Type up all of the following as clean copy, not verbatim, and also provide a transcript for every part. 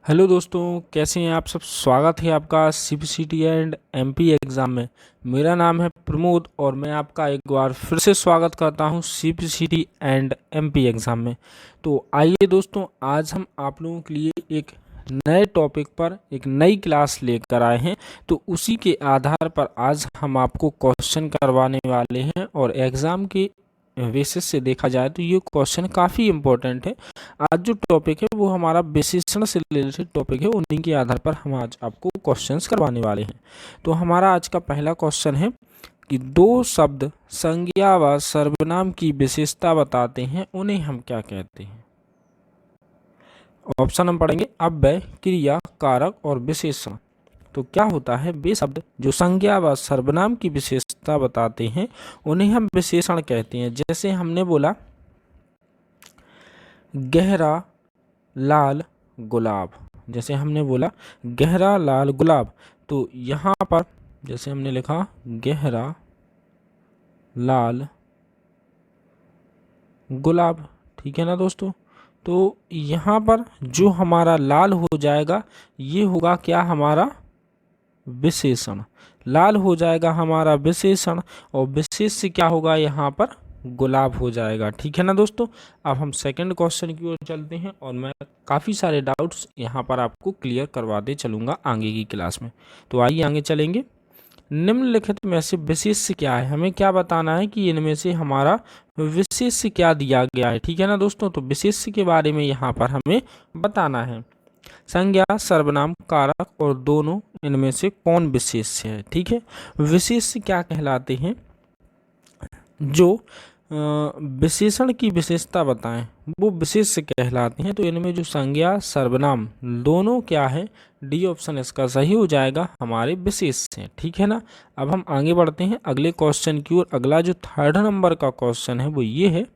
Hello दोस्तों, कैसे हैं आप सब। स्वागत है आपका सीपीसीटी एंड एमपी एग्ज़ाम में। मेरा नाम है प्रमोद और मैं आपका एक बार फिर से स्वागत करता हूं सीपीसीटी एंड एमपी एग्ज़ाम में। तो आइए दोस्तों, आज हम आप लोगों के लिए एक नए टॉपिक पर एक नई क्लास लेकर आए हैं। तो उसी के आधार पर आज हम आपको क्वेश्चन करवाने वाले हैं और एग्ज़ाम के बेसिस से देखा जाए तो ये क्वेश्चन काफ़ी इम्पोर्टेंट है। आज जो टॉपिक है वो हमारा विशेषण से रिलेटेड टॉपिक है, उन्हीं के आधार पर हम आज आपको क्वेश्चंस करवाने वाले हैं। तो हमारा आज का पहला क्वेश्चन है कि दो शब्द संज्ञा व सर्वनाम की विशेषता बताते हैं, उन्हें हम क्या कहते हैं। ऑप्शन हम पढ़ेंगे अव्यय, क्रिया, कारक और विशेषण। तो क्या होता है, वे शब्द जो संज्ञा व सर्वनाम की विशेषता बताते हैं उन्हें हम विशेषण कहते हैं। जैसे हमने बोला गहरा लाल गुलाब, जैसे हमने बोला गहरा लाल गुलाब, तो यहाँ पर जैसे हमने लिखा गहरा लाल गुलाब, ठीक है ना दोस्तों। तो यहाँ पर जो हमारा लाल हो जाएगा ये होगा क्या, हमारा विशेषण। लाल हो जाएगा हमारा विशेषण और विशेष से क्या होगा, यहाँ पर गुलाब हो जाएगा, ठीक है ना दोस्तों। अब हम सेकंड क्वेश्चन की ओर चलते हैं और मैं काफ़ी सारे डाउट्स यहाँ पर आपको क्लियर करवाते चलूँगा आगे की क्लास में। तो आइए आगे चलेंगे। निम्नलिखित में से विशेष क्या है, हमें क्या बताना है कि इनमें से हमारा विशेष क्या दिया गया है, ठीक है ना दोस्तों। तो विशेष के बारे में यहाँ पर हमें बताना है। संज्ञा, सर्वनाम, कारक और दोनों, इनमें से कौन विशेष है, ठीक है। विशेष क्या कहलाते हैं, जो विशेषण की विशेषता बताएं वो विशेष कहलाते हैं। तो इनमें जो संज्ञा सर्वनाम दोनों क्या है, डी ऑप्शन इसका सही हो जाएगा, हमारे विशेष हैं, ठीक है ना। अब हम आगे बढ़ते हैं अगले क्वेश्चन की ओर। अगला जो थर्ड नंबर का क्वेश्चन है वो ये है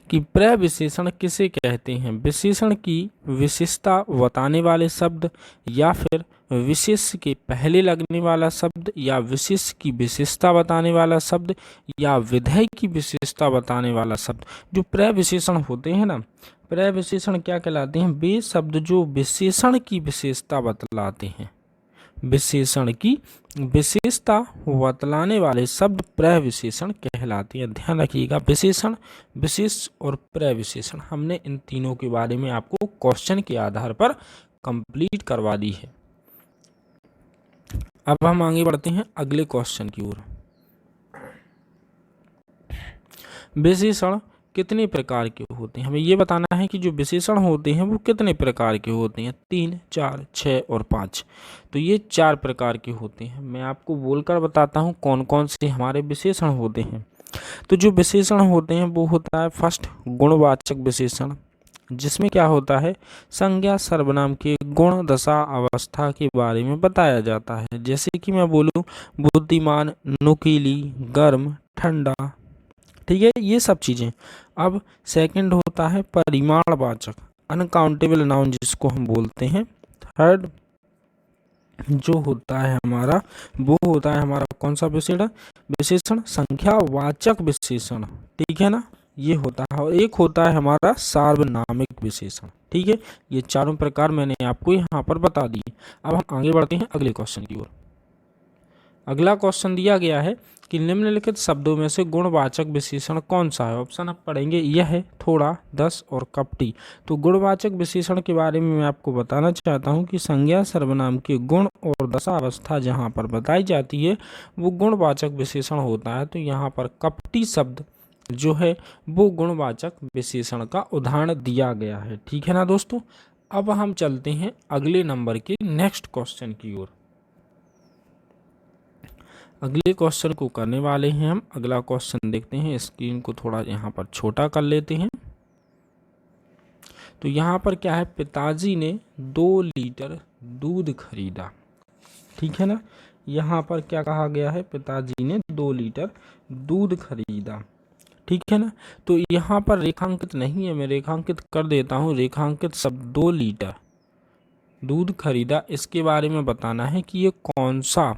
कि प्रविशेषण किसे कहते हैं। विशेषण की विशेषता बताने वाले शब्द, या फिर विशेष के पहले लगने वाला शब्द, या विशेष की विशेषता बताने वाला शब्द, या विधेय की विशेषता बताने वाला शब्द। जो प्रविशेषण होते हैं ना, प्रविशेषण क्या कहलाते हैं, वे शब्द जो विशेषण की विशेषता बतलाते हैं। विशेषण की विशेषता बतलाने वाले शब्द प्रविशेषण कहलाते हैं। ध्यान रखिएगा, विशेषण, विशेष और प्रविशेषण, हमने इन तीनों के बारे में आपको क्वेश्चन के आधार पर कंप्लीट करवा दी है। अब हम आगे बढ़ते हैं अगले क्वेश्चन की ओर। विशेषण कितने प्रकार के होते हैं, हमें ये बताना है कि जो विशेषण होते हैं वो कितने प्रकार के होते हैं। 3, 4, 6 और 5। तो ये 4 प्रकार के होते हैं। मैं आपको बोलकर बताता हूँ कौन कौन से हमारे विशेषण होते हैं। तो जो विशेषण होते हैं वो होता है फर्स्ट गुणवाचक विशेषण, जिसमें क्या होता है, संज्ञा सर्वनाम के गुण, दशा, अवस्था के बारे में बताया जाता है। जैसे कि मैं बोलूँ बुद्धिमान, नुकीली, गर्म, ठंडा, ठीक है, ये सब चीज़ें। अब सेकंड होता है परिमाणवाचक, अनकाउंटेबल नाउन जिसको हम बोलते हैं। थर्ड जो होता है हमारा, वो होता है हमारा कौन सा विशेषण, विशेषण संख्यावाचक विशेषण, ठीक है ना, ये होता है। और एक होता है हमारा सार्वनामिक विशेषण, ठीक है। ये चारों प्रकार मैंने आपको यहाँ पर बता दिए। अब हम आगे बढ़ते हैं अगले क्वेश्चन की ओर। अगला क्वेश्चन दिया गया है कि निम्नलिखित शब्दों में से गुणवाचक विशेषण कौन सा है। ऑप्शन आप पढ़ेंगे, यह है, थोड़ा, 10 और कपटी। तो गुणवाचक विशेषण के बारे में मैं आपको बताना चाहता हूं कि संज्ञा सर्वनाम के गुण और दशा अवस्था जहां पर बताई जाती है वो गुणवाचक विशेषण होता है। तो यहाँ पर कपटी शब्द जो है वो गुणवाचक विशेषण का उदाहरण दिया गया है, ठीक है ना दोस्तों। अब हम चलते हैं अगले नंबर के नेक्स्ट क्वेश्चन की ओर। अगले क्वेश्चन को करने वाले हैं हम। अगला क्वेश्चन देखते हैं, स्क्रीन को थोड़ा यहाँ पर छोटा कर लेते हैं। तो यहाँ पर क्या है, पिताजी ने 2 लीटर दूध खरीदा, ठीक है ना। यहाँ पर क्या कहा गया है, पिताजी ने 2 लीटर दूध खरीदा, ठीक है ना। तो यहाँ पर रेखांकित नहीं है, मैं रेखांकित कर देता हूँ। रेखांकित शब्द 2 लीटर दूध खरीदा, इसके बारे में बताना है कि ये कौन सा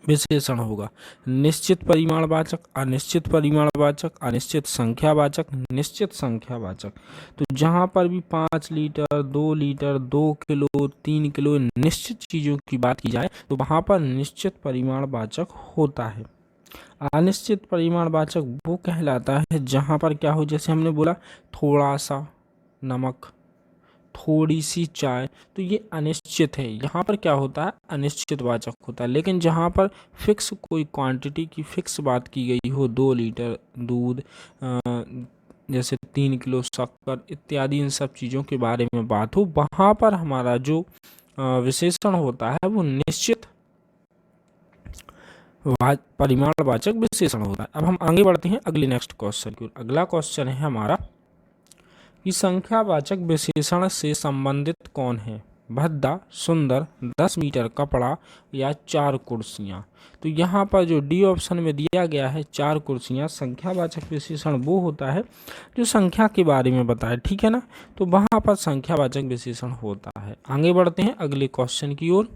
विशेषण होगा। निश्चित परिमाणवाचक, अनिश्चित परिमाणवाचक, अनिश्चित संख्यावाचक, निश्चित संख्यावाचक। तो जहाँ पर भी 5 लीटर, 2 लीटर, 2 किलो, 3 किलो निश्चित चीज़ों की बात की जाए तो वहाँ पर निश्चित परिमाणवाचक होता है। अनिश्चित परिमाणवाचक वो कहलाता है जहाँ पर क्या हो, जैसे हमने बोला थोड़ा सा नमक, थोड़ी सी चाय, तो ये अनिश्चित है। यहाँ पर क्या होता है, अनिश्चित वाचक होता है। लेकिन जहाँ पर फिक्स कोई क्वांटिटी की फिक्स बात की गई हो, 2 लीटर दूध, जैसे 3 किलो शक्कर इत्यादि, इन सब चीज़ों के बारे में बात हो, वहाँ पर हमारा जो विशेषण होता है वो निश्चित परिमाणवाचक विशेषण होता है। अब हम आगे बढ़ते हैं अगले नेक्स्ट क्वेश्चन की ओर। अगला क्वेश्चन है हमारा कि संख्यावाचक विशेषण से संबंधित कौन है? भद्दा, सुंदर, 10 मीटर कपड़ा या 4 कुर्सियाँ। तो यहाँ पर जो डी ऑप्शन में दिया गया है 4 कुर्सियाँ, संख्यावाचक विशेषण वो होता है जो संख्या के बारे में बताए, ठीक है ना। तो वहाँ पर संख्यावाचक विशेषण होता है। आगे बढ़ते हैं अगले क्वेश्चन की ओर।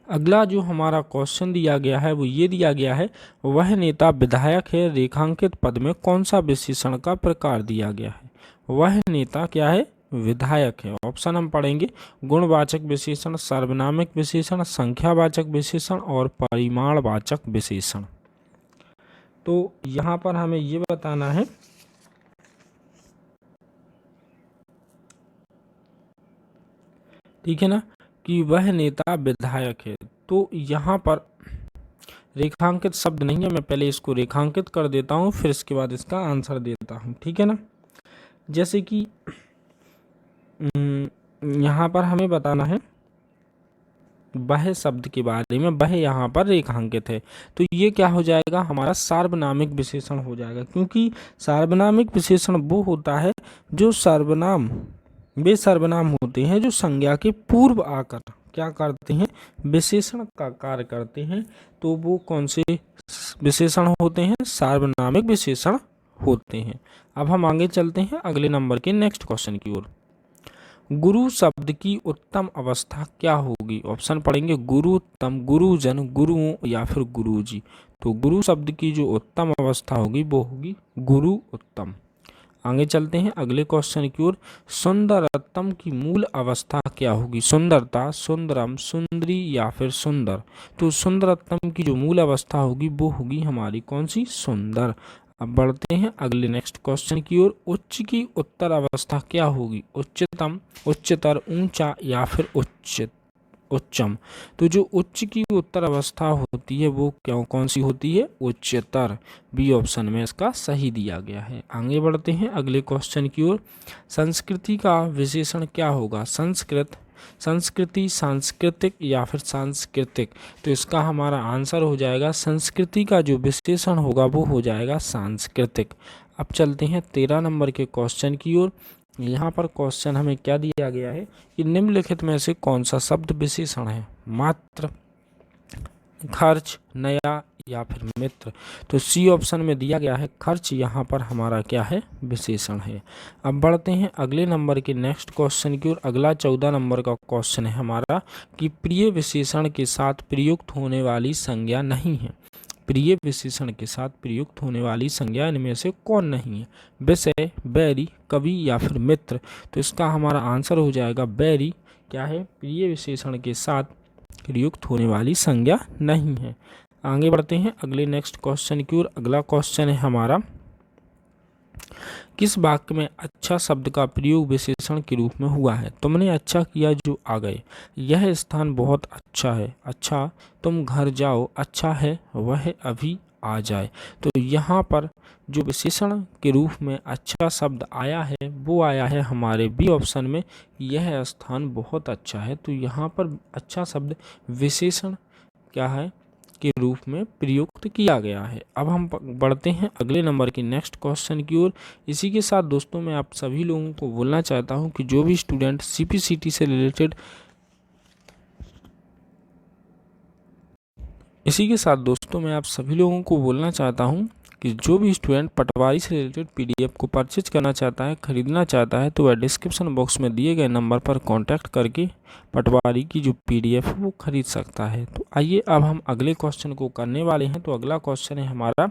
अगला जो हमारा क्वेश्चन दिया गया है वो ये दिया गया है, वह नेता विधायक है, रेखांकित पद में कौन सा विशेषण का प्रकार दिया गया है? वह नेता क्या है? विधायक है। ऑप्शन हम पढ़ेंगे, गुणवाचक विशेषण, सर्वनामिक विशेषण, संख्यावाचक विशेषण और परिमाणवाचक विशेषण। तो यहाँ पर हमें ये बताना है ठीक है ना, कि वह नेता विधायक है। तो यहाँ पर रेखांकित शब्द नहीं है, मैं पहले इसको रेखांकित कर देता हूँ, फिर इसके बाद इसका आंसर देता हूँ, ठीक है ना। जैसे कि यहाँ पर हमें बताना है वह शब्द के बारे में, वह यहाँ पर रेखांकित है, तो ये क्या हो जाएगा, हमारा सार्वनामिक विशेषण हो जाएगा। क्योंकि सार्वनामिक विशेषण वो होता है जो सर्वनाम, वे सर्वनाम होते हैं जो संज्ञा के पूर्व आकर क्या करते हैं, विशेषण का कार्य करते हैं। तो वो कौन से विशेषण होते हैं? सार्वनामिक विशेषण होते हैं। अब हम आगे चलते हैं अगले नंबर के नेक्स्ट क्वेश्चन की ओर। गुरु शब्द की उत्तम अवस्था क्या होगी? ऑप्शन पढ़ेंगे, गुरु उत्तम, गुरुजन, गुरुओं या फिर गुरुजी। तो गुरु शब्द की जो उत्तम अवस्था होगी वो होगी गुरु उत्तम। आगे चलते हैं अगले क्वेश्चन की ओर। सुंदरतम की मूल अवस्था क्या होगी? सुंदरता, सुंदरम, सुंदरी या फिर सुंदर। तो सुंदरतम की जो मूल अवस्था होगी वो होगी हमारी कौन सी? सुंदर। अब बढ़ते हैं अगले नेक्स्ट क्वेश्चन की ओर। उच्च की उत्तर अवस्था क्या होगी? उच्चतम, उच्चतर, ऊंचा या फिर उच्चम। तो जो उच्च की उत्तर अवस्था होती है वो क्यों कौन सी होती है? उच्चतर। बी ऑप्शन में इसका सही दिया गया है। आगे बढ़ते हैं अगले क्वेश्चन की ओर। संस्कृति का विशेषण क्या होगा? संस्कृत, संस्कृति, सांस्कृतिक या फिर सांस्कृतिक। तो इसका हमारा आंसर हो जाएगा, संस्कृति का जो विशेषण होगा वो हो जाएगा सांस्कृतिक। अब चलते हैं 13 नंबर के क्वेश्चन की ओर। यहाँ पर क्वेश्चन हमें क्या दिया गया है कि निम्नलिखित में से कौन सा शब्द विशेषण है? मात्र, खर्च, नया या फिर मित्र। तो सी ऑप्शन में दिया गया है खर्च, यहाँ पर हमारा क्या है? विशेषण है। अब बढ़ते हैं अगले नंबर के नेक्स्ट क्वेश्चन की ओर। अगला 14 नंबर का क्वेश्चन है हमारा कि प्रिय विशेषण के साथ प्रयुक्त होने वाली संज्ञा नहीं है। प्रिय विशेषण के साथ प्रयुक्त होने वाली संज्ञा इनमें से कौन नहीं है? विषय, बैरी, कवि या फिर मित्र। तो इसका हमारा आंसर हो जाएगा बैरी। क्या है? प्रिय विशेषण के साथ प्रयुक्त होने वाली संज्ञा नहीं है। आगे बढ़ते हैं अगले नेक्स्ट क्वेश्चन की ओर। अगला क्वेश्चन है हमारा, किस वाक्य में अच्छा शब्द का प्रयोग विशेषण के रूप में हुआ है? तुमने अच्छा किया जो आ गए, यह स्थान बहुत अच्छा है, अच्छा तुम घर जाओ, अच्छा है वह अभी आ जाए। तो यहाँ पर जो विशेषण के रूप में अच्छा शब्द आया है वो आया है हमारे बी ऑप्शन में, यह स्थान बहुत अच्छा है। तो यहाँ पर अच्छा शब्द विशेषण क्या है के रूप में प्रयुक्त किया गया है। अब हम बढ़ते हैं अगले नंबर के नेक्स्ट क्वेश्चन की ओर। इसी के साथ दोस्तों मैं आप सभी लोगों को बोलना चाहता हूं कि जो भी स्टूडेंट सीपीसीटी से रिलेटेड कि जो भी स्टूडेंट पटवारी से रिलेटेड पीडीएफ को परचेज करना चाहता है, खरीदना चाहता है, तो वह डिस्क्रिप्शन बॉक्स में दिए गए नंबर पर कांटेक्ट करके पटवारी की जो पीडीएफ है वो खरीद सकता है। तो आइए अब हम अगले क्वेश्चन को करने वाले हैं। तो अगला क्वेश्चन है हमारा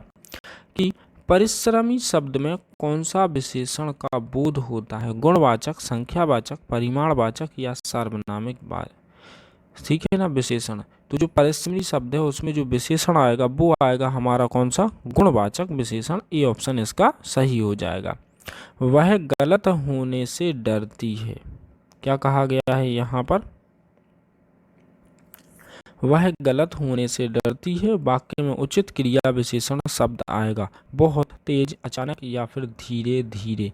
कि परिश्रमी शब्द में कौन सा विशेषण का बोध होता है? गुणवाचक, संख्यावाचक, परिमाणवाचक या सार्वनामिक ठीक है ना विशेषण। तो जो परिश्रमी शब्द है उसमें जो विशेषण आएगा वो आएगा हमारा कौन सा? गुणवाचक विशेषण। ए ऑप्शन इसका सही हो जाएगा। वह गलत होने से डरती है। क्या कहा गया है यहाँ पर? वह गलत होने से डरती है। वाक्य में उचित क्रिया विशेषण शब्द आएगा बहुत, तेज, अचानक या फिर धीरे धीरे।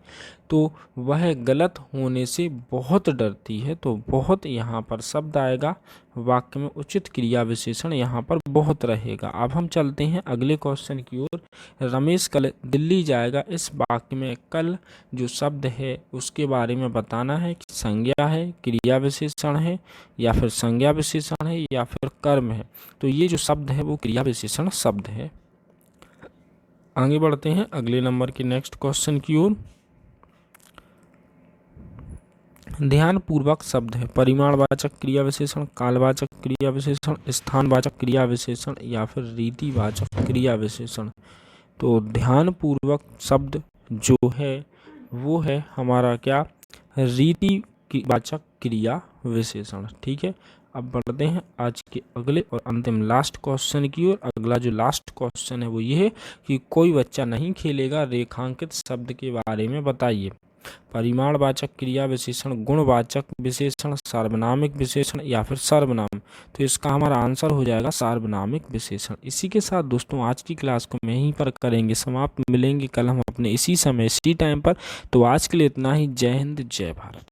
तो वह गलत होने से बहुत डरती है, तो बहुत यहाँ पर शब्द आएगा। वाक्य में उचित क्रिया विशेषण यहाँ पर बहुत रहेगा। अब हम चलते हैं अगले क्वेश्चन की ओर। रमेश कल दिल्ली जाएगा। इस वाक्य में कल जो शब्द है उसके बारे में बताना है कि संज्ञा है, क्रिया विशेषण है, या फिर संज्ञा विशेषण है, या फिर कर्म है। तो ये जो शब्द है वो क्रिया विशेषण शब्द है। आगे बढ़ते हैं अगले नंबर के नेक्स्ट क्वेश्चन की ओर। ध्यानपूर्वक शब्द है परिमाणवाचक क्रिया विशेषण, कालवाचक क्रिया विशेषण, स्थानवाचक क्रिया विशेषण, या फिर रीतिवाचक क्रिया विशेषण। तो ध्यानपूर्वक शब्द जो है वो है हमारा क्या? रीतिवाचक क्रिया विशेषण। ठीक है। अब बढ़ते हैं आज के अगले और अंतिम लास्ट क्वेश्चन की ओर। अगला जो लास्ट क्वेश्चन है वो ये है कि कोई बच्चा नहीं खेलेगा, रेखांकित शब्द के बारे में बताइए। परिमाणवाचक क्रिया विशेषण, गुणवाचक विशेषण, सार्वनामिक विशेषण, या फिर सर्वनाम। तो इसका हमारा आंसर हो जाएगा सार्वनामिक विशेषण। इसी के साथ दोस्तों आज की क्लास को मैं यहीं पर करेंगे समाप्त। मिलेंगे कल हम अपने इसी समय इसी टाइम पर। तो आज के लिए इतना ही। जय हिंद, जय भारत।